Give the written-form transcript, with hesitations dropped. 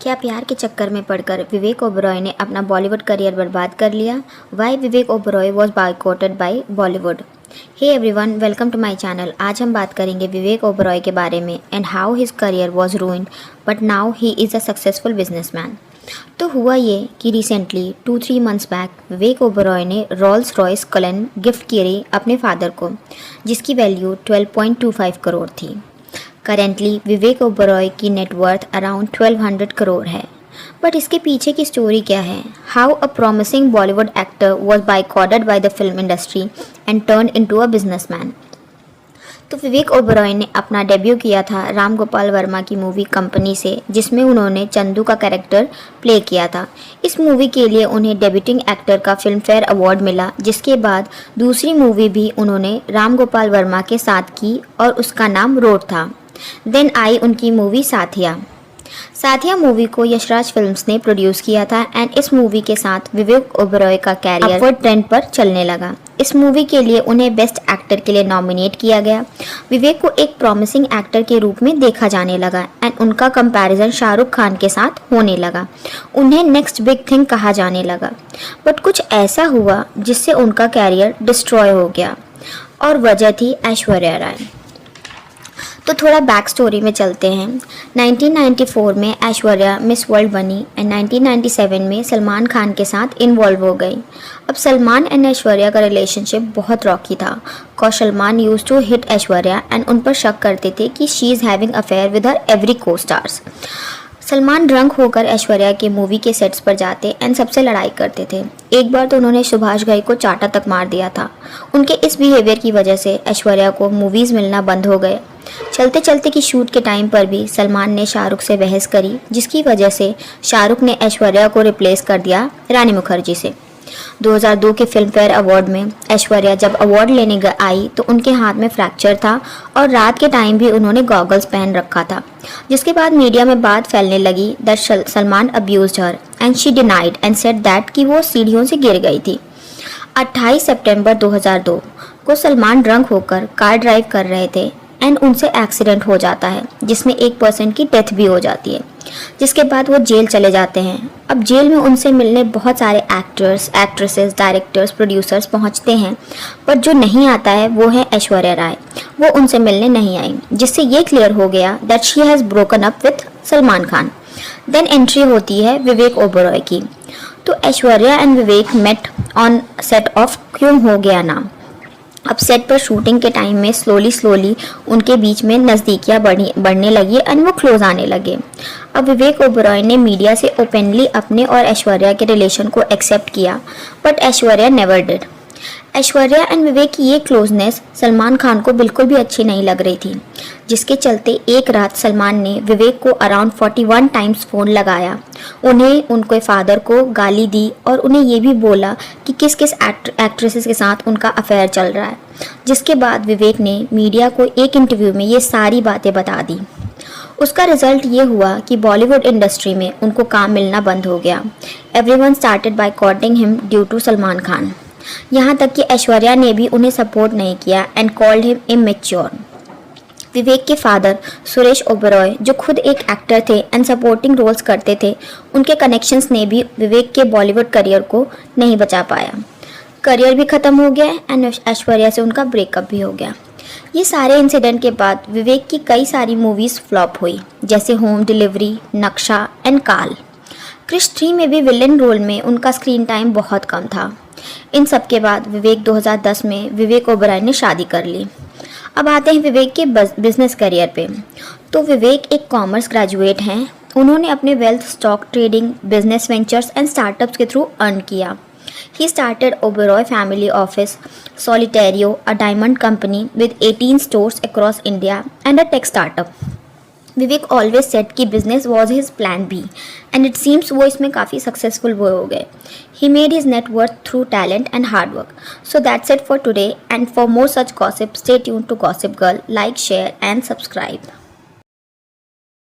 क्या प्यार के चक्कर में पड़कर विवेक ओबरॉय ने अपना बॉलीवुड करियर बर्बाद कर लिया? Why Vivek Oberoi was boycotted by Bollywood. Hey everyone, welcome to my channel. आज हम बात करेंगे विवेक ओबरॉय के बारे में and how his career was ruined but now he is a successful businessman. तो हुआ ये कि recently 2-3 months back Vivek Oberoi ने रॉल्स रॉयस कलेन गिफ्ट किए अपने फादर को, जिसकी वैल्यू 12.25 करोड़ थी। करेंटली विवेक ओबरॉय की नेटवर्थ अराउंड 1200 करोड़ है। बट इसके पीछे की स्टोरी क्या है? How a promising Bollywood actor was boycotted by the film industry and turn into a businessman. तो विवेक ओबरॉय ने अपना डेब्यू किया था राम गोपाल वर्मा की मूवी कंपनी से, जिसमें उन्होंने चंदू का कैरेक्टर प्ले किया था। इस मूवी के लिए उन्हें डेब्यूटिंग एक्टर का फिल्म फेयर अवार्ड मिला, जिसके बाद दूसरी मूवी भी उन्होंने राम गोपाल वर्मा के साथ की और उसका नाम रोड था। देन आई उनकी मूवी साथिया मूवी को यशराज फिल्म्स ने प्रोड्यूस किया था एंड इस मूवी के साथ विवेक ओबरॉय का कैरियर अपवर्ड ट्रेंड पर चलने लगा। इस मूवी के लिए उन्हें बेस्ट एक्टर के लिए नॉमिनेट किया गया। विवेक को एक प्रॉमिसिंग एक्टर के रूप में देखा जाने लगा एंड उनका कंपैरिजन शाहरुख खान के साथ होने लगा। उन्हें नेक्स्ट बिग थिंग कहा जाने लगा। बट कुछ ऐसा हुआ जिससे उनका कैरियर डिस्ट्रॉय हो गया और वजह थी ऐश्वर्या राय। तो थोड़ा बैक स्टोरी में चलते हैं। 1994 में ऐश्वर्या मिस वर्ल्ड बनी एंड 1997 में सलमान खान के साथ इन्वॉल्व हो गई। अब सलमान एंड ऐश्वर्या का रिलेशनशिप बहुत रॉकी था। Cause Salman use to hit Aishwarya and उन पर शक करते थे कि she is having affair with her every costars. Salman drunk होकर ऐश्वर्या के मूवी के सेट्स पर जाते एंड सबसे लड़ाई करते थे। एक बार तो उन्होंने सुभाष घई को चाटा तक मार दिया था। उनके इस बिहेवियर की वजह से ऐश्वर्या को मूवीज़ मिलना बंद हो गए। चलते चलते की शूट के टाइम पर भी सलमान ने शाहरुख से बहस करी, जिसकी वजह से शाहरुख ने ऐश्वर्या को रिप्लेस कर दिया रानी मुखर्जी से। 2002 के फिल्म फेयर अवार्ड में ऐश्वर्या जब अवार्ड लेने आई तो उनके हाथ में फ्रैक्चर था और रात के टाइम भी उन्होंने गॉगल्स पहन रखा था, जिसके बाद मीडिया में बात फैलने लगी that Salman abused her and she denied and said that कि वो सीढ़ियों से गिर गई थी। 28 सितंबर 2002 को सलमान ड्रंक होकर कार ड्राइव कर रहे थे एंड उनसे एक्सीडेंट हो जाता है, जिसमें एक पर्सन की डेथ भी हो जाती है, जिसके बाद वो जेल चले जाते हैं। अब जेल में उनसे मिलने बहुत सारे एक्टर्स, एक्ट्रेसेस, डायरेक्टर्स, प्रोड्यूसर्स पहुंचते हैं, पर जो नहीं आता है वो है ऐश्वर्या राय। वो उनसे मिलने नहीं आई, जिससे ये क्लियर हो गया that she has broken up with Salman Khan. Then entry होती है विवेक ओबरॉय की। तो Aishwarya and Vivek met on set of क्यों हो गया नाम। अब सेट पर शूटिंग के टाइम में स्लोली उनके बीच में नज़दीकियाँ बढ़ने लगी एंड वो क्लोज आने लगे। अब विवेक ओबरॉय ने मीडिया से ओपनली अपने और ऐश्वर्या के रिलेशन को एक्सेप्ट किया, but Aishwarya never did. Aishwarya and Vivek की ये क्लोजनेस सलमान खान को बिल्कुल भी अच्छी नहीं लग रही थी, जिसके चलते एक रात सलमान ने विवेक को अराउंड 41 टाइम्स फ़ोन लगाया, उन्हें उनके फादर को गाली दी और उन्हें ये भी बोला कि किस किस एक्ट्रेसेस के साथ उनका अफेयर चल रहा है। जिसके बाद विवेक ने मीडिया को एक इंटरव्यू में ये सारी बातें बता दी। उसका रिजल्ट ये हुआ कि बॉलीवुड इंडस्ट्री में उनको काम मिलना बंद हो गया। Everyone started boycotting him due to Salman Khan. यहाँ तक कि ऐश्वर्या ने भी उन्हें सपोर्ट नहीं किया एंड कॉल्ड हिम इमेच्योर। विवेक के फादर सुरेश ओबरॉय, जो खुद एक एक्टर थे एंड सपोर्टिंग रोल्स करते थे, उनके कनेक्शंस ने भी विवेक के बॉलीवुड करियर को नहीं बचा पाया। करियर भी ख़त्म हो गया एंड ऐश्वर्या से उनका ब्रेकअप भी हो गया। ये सारे इंसिडेंट के बाद विवेक की कई सारी मूवीज़ फ्लॉप हुई, जैसे होम डिलीवरी, नक्शा एंड काल। क्रिश 3 में भी विलेन रोल में उनका स्क्रीन टाइम बहुत कम था। इन सब के बाद विवेक 2010 में विवेक ओबरॉय ने शादी कर ली। अब आते हैं विवेक के बिजनेस करियर पे। तो विवेक एक कॉमर्स ग्रेजुएट हैं। उन्होंने अपने wealth stock trading, business ventures and startups के थ्रू अर्न किया। He started Oberoi Family Office, Solitario, a diamond company with 18 stores across India and a tech startup. Vivek always said कि business was his plan B and it seems वो इसमें काफ़ी successful वो हो गए। He made his net worth through talent and hard work. So that's it for today and for more such gossip stay tune to gossip girl. Like, share and subscribe.